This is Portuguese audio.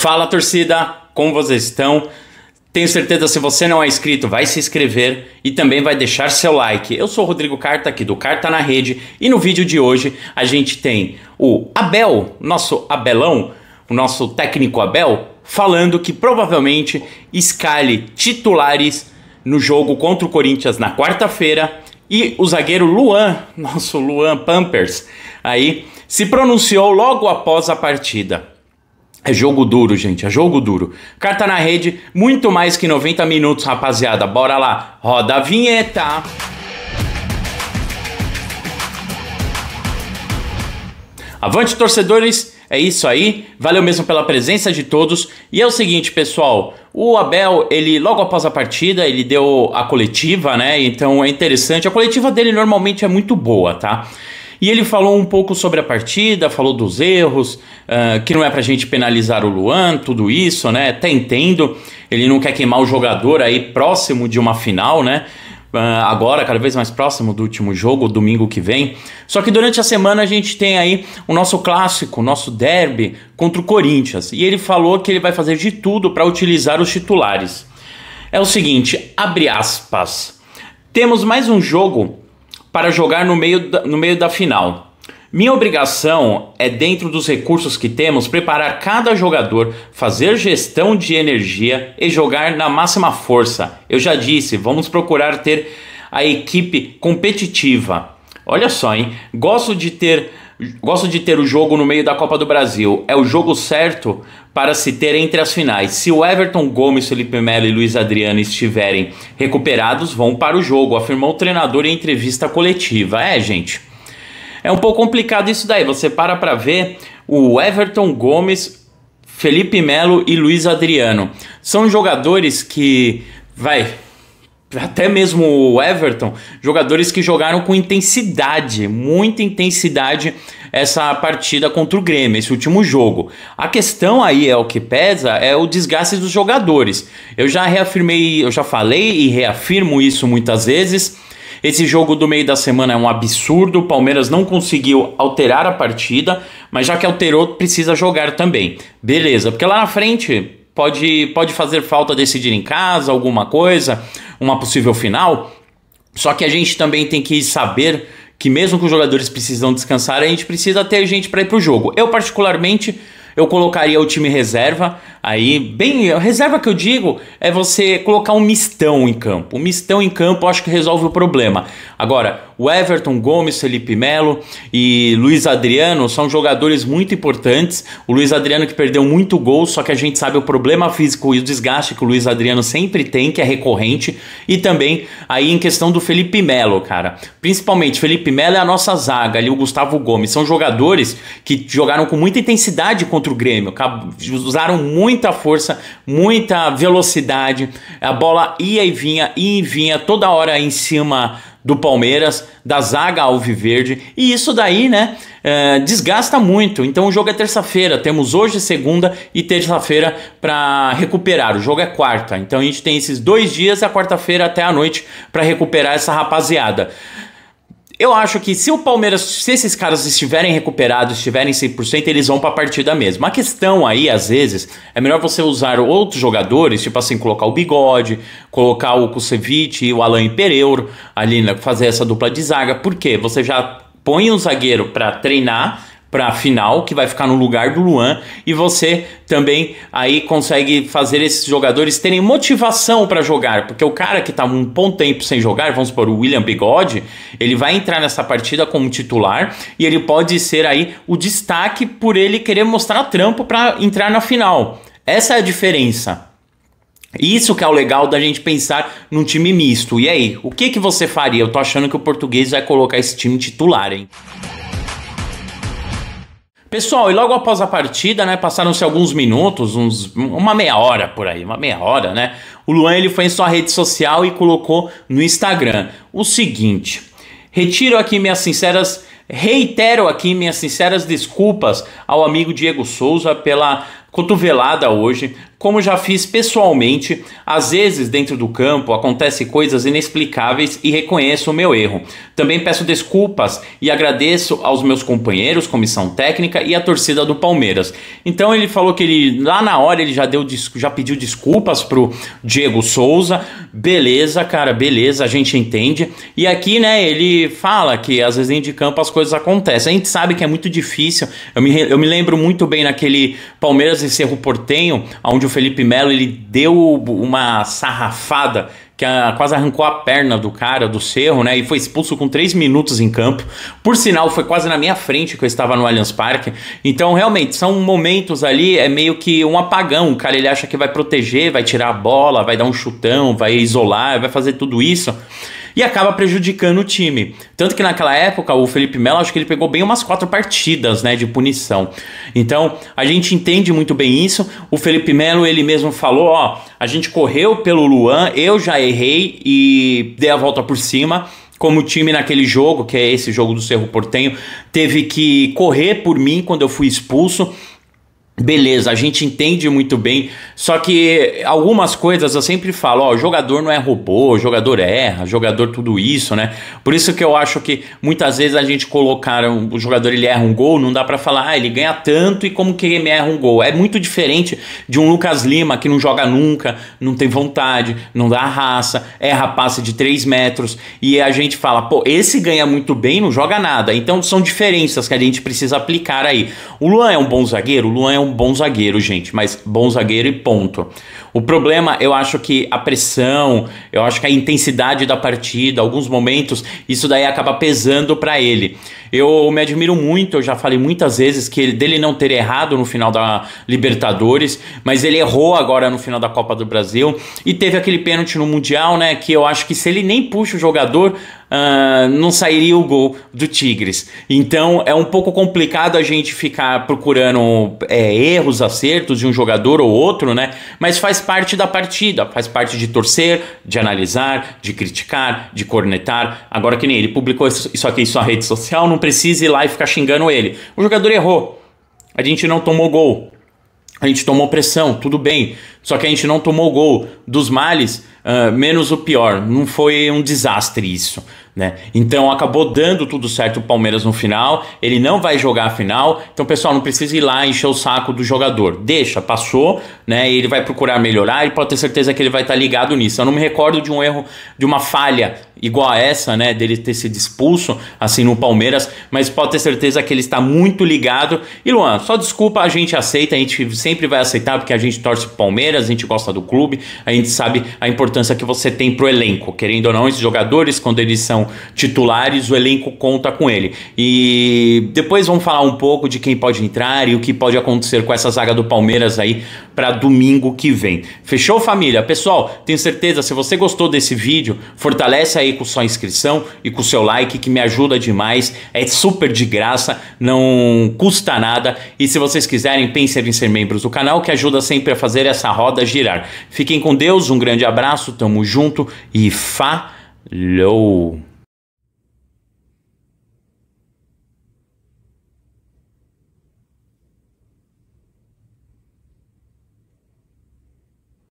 Fala, torcida, como vocês estão? Tenho certeza, se você não é inscrito, vai se inscrever e também vai deixar seu like. Eu sou o Rodrigo Carta, aqui do Carta na Rede, e no vídeo de hoje a gente tem o Abel, nosso Abelão, o nosso técnico Abel, falando que provavelmente escale titulares no jogo contra o Corinthians na quarta-feira, e o zagueiro Luan, nosso Luan Pampers, aí se pronunciou logo após a partida. É jogo duro, gente, é jogo duro. Carta na Rede, muito mais que 90 minutos, rapaziada. Bora lá, roda a vinheta. Avante, torcedores, é isso aí. Valeu mesmo pela presença de todos. E é o seguinte, pessoal, o Abel, ele logo após a partida, ele deu a coletiva, né? Então é interessante. A coletiva dele normalmente é muito boa, tá? E ele falou um pouco sobre a partida, falou dos erros, que não é pra gente penalizar o Luan, tudo isso, né? Até entendo, ele não quer queimar o jogador aí próximo de uma final, né? Agora, cada vez mais próximo do último jogo, domingo que vem. Só que durante a semana a gente tem aí o nosso clássico, o nosso derby contra o Corinthians. E ele falou que ele vai fazer de tudo para utilizar os titulares. É o seguinte, abre aspas, temos mais um jogo para jogar no meio da final. Minha obrigação é, dentro dos recursos que temos, preparar cada jogador, fazer gestão de energia e jogar na máxima força. Eu já disse, vamos procurar ter a equipe competitiva. Olha só, hein? Gosto de ter o jogo no meio da Copa do Brasil. É o jogo certo para se ter entre as finais. Se o Everton Gomes, Felipe Melo e Luiz Adriano estiverem recuperados, vão para o jogo, afirmou o treinador em entrevista coletiva. Gente, é um pouco complicado isso daí. Você para ver o Everton Gomes, Felipe Melo e Luiz Adriano. São jogadores que, até mesmo o Everton, jogadores que jogaram com intensidade, muita intensidade, essa partida contra o Grêmio, esse último jogo. A questão aí é o que pesa, é o desgaste dos jogadores. Eu já falei e reafirmo isso muitas vezes. Esse jogo do meio da semana é um absurdo, o Palmeiras não conseguiu alterar a partida, mas já que alterou, precisa jogar também. Beleza, porque lá na frente pode fazer falta decidir em casa, alguma coisa, uma possível final. Só que a gente também tem que saber que mesmo que os jogadores precisam descansar, a gente precisa ter gente para ir pro jogo. Eu particularmente, eu colocaria o time reserva, aí, a reserva que eu digo é você colocar um mistão em campo. Um mistão em campo eu acho que resolve o problema. Agora, o Everton Gomes, Felipe Melo e Luiz Adriano são jogadores muito importantes. O Luiz Adriano que perdeu muito gol, só que a gente sabe o problema físico e o desgaste que o Luiz Adriano sempre tem, que é recorrente. E também aí em questão do Felipe Melo, cara. Principalmente, Felipe Melo é a nossa zaga, ali o Gustavo Gomes. São jogadores que jogaram com muita intensidade contra o Grêmio, usaram muita força, muita velocidade. A bola ia e vinha toda hora em cima do Palmeiras, da zaga alviverde, e isso daí, né, desgasta muito. Então o jogo é terça-feira, temos hoje segunda e terça-feira para recuperar. O jogo é quarta, então a gente tem esses 2 dias, a quarta-feira até a noite, para recuperar essa rapaziada. Eu acho que se esses caras estiverem recuperados, estiverem 100%, eles vão para a partida mesmo. A questão aí, às vezes, é melhor você usar outros jogadores, tipo assim, colocar o Bigode, colocar o Kusevich e o Alain Pereiro ali, né, fazer essa dupla de zaga. Por quê? Você já põe um zagueiro para treinar para a final, que vai ficar no lugar do Luan, e você também aí consegue fazer esses jogadores terem motivação para jogar, porque o cara que tá um bom tempo sem jogar, vamos supor, o William Bigode, ele vai entrar nessa partida como titular, e ele pode ser aí o destaque por ele querer mostrar trampo para entrar na final. Essa é a diferença. Isso que é o legal da gente pensar num time misto. E aí, o que você faria? Eu tô achando que o Português vai colocar esse time titular, hein? Pessoal, e logo após a partida, né, passaram-se alguns minutos, uma meia hora por aí, né? O Luan, ele foi em sua rede social e colocou no Instagram o seguinte: reitero aqui minhas sinceras desculpas ao amigo Diego Souza pela cotovelada hoje. como já fiz pessoalmente. Às vezes, dentro do campo, acontecem coisas inexplicáveis e reconheço o meu erro. Também peço desculpas e agradeço aos meus companheiros, comissão técnica e a torcida do Palmeiras. Então ele falou que ele, lá na hora, ele já pediu desculpas pro Diego Souza. Beleza, cara, beleza, a gente entende. E aqui, né, ele fala que às vezes dentro de campo as coisas acontecem. A gente sabe que é muito difícil. Eu me lembro muito bem naquele Palmeiras e Cerro Porteño, onde o Felipe Melo ele deu uma sarrafada que quase arrancou a perna do cara do Cerro, né? E foi expulso com 3 minutos em campo. Por sinal, foi quase na minha frente que eu estava no Allianz Parque. Então, realmente, são momentos ali, é meio que um apagão. O cara, ele acha que vai proteger, vai tirar a bola, vai dar um chutão, vai isolar, vai fazer tudo isso. E acaba prejudicando o time. Tanto que naquela época o Felipe Melo, acho que ele pegou bem umas 4 partidas, né, de punição. Então a gente entende muito bem isso. O Felipe Melo, ele mesmo falou, ó, a gente correu pelo Luan, eu já errei e dei a volta por cima. Como o time naquele jogo, que é esse jogo do Cerro Porteño, teve que correr por mim quando eu fui expulso. Beleza, a gente entende muito bem, só que algumas coisas eu sempre falo, ó, jogador não é robô, jogador erra, jogador tudo isso, né? Por isso que eu acho que muitas vezes a gente colocar o jogador, ele erra um gol, não dá pra falar, ele ganha tanto e como que ele erra um gol. É muito diferente de um Lucas Lima que não joga nunca, não tem vontade, não dá raça, erra passe de 3 metros e a gente fala, pô, esse ganha muito bem, não joga nada. Então são diferenças que a gente precisa aplicar aí. O Luan é um bom zagueiro? O Luan é um bom zagueiro, gente, mas bom zagueiro e ponto. O problema, eu acho que a pressão, eu acho que a intensidade da partida, alguns momentos, isso daí acaba pesando para ele. Eu me admiro muito, eu já falei muitas vezes que dele não ter errado no final da Libertadores, mas ele errou agora no final da Copa do Brasil e teve aquele pênalti no Mundial, né, que eu acho que se ele nem puxa o jogador, não sairia o gol do Tigres. Então é um pouco complicado a gente ficar procurando erros, acertos de um jogador ou outro, né? Mas faz parte da partida, faz parte de torcer, de analisar, de criticar, de cornetar. Agora que nem ele publicou isso aqui em sua rede social, não precisa ir lá e ficar xingando ele. O jogador errou, a gente não tomou gol, a gente tomou pressão, tudo bem, só que a gente não tomou gol. Dos males, menos o pior, não foi um desastre isso, né? Então acabou dando tudo certo o Palmeiras no final, ele não vai jogar a final, então pessoal, não precisa ir lá encher o saco do jogador, deixa, passou, né? E ele vai procurar melhorar e pode ter certeza que ele vai estar ligado nisso. Eu não me recordo de um erro, de uma falha igual a essa, né, dele ter sido expulso assim no Palmeiras, mas pode ter certeza que ele está muito ligado. E Luan, só desculpa, a gente aceita, a gente sempre vai aceitar porque a gente torce pro Palmeiras, a gente gosta do clube, a gente sabe a importância que você tem pro elenco, querendo ou não, esses jogadores, quando eles são titulares, o elenco conta com ele. E depois vamos falar um pouco de quem pode entrar e o que pode acontecer com essa zaga do Palmeiras aí para domingo que vem. Fechou, família? Pessoal, tenho certeza, se você gostou desse vídeo, fortalece aí com sua inscrição e com o seu like, que me ajuda demais, é super de graça, não custa nada. E se vocês quiserem, pensem em ser membros do canal, que ajuda sempre a fazer essa roda girar. Fiquem com Deus, um grande abraço, tamo junto e falou!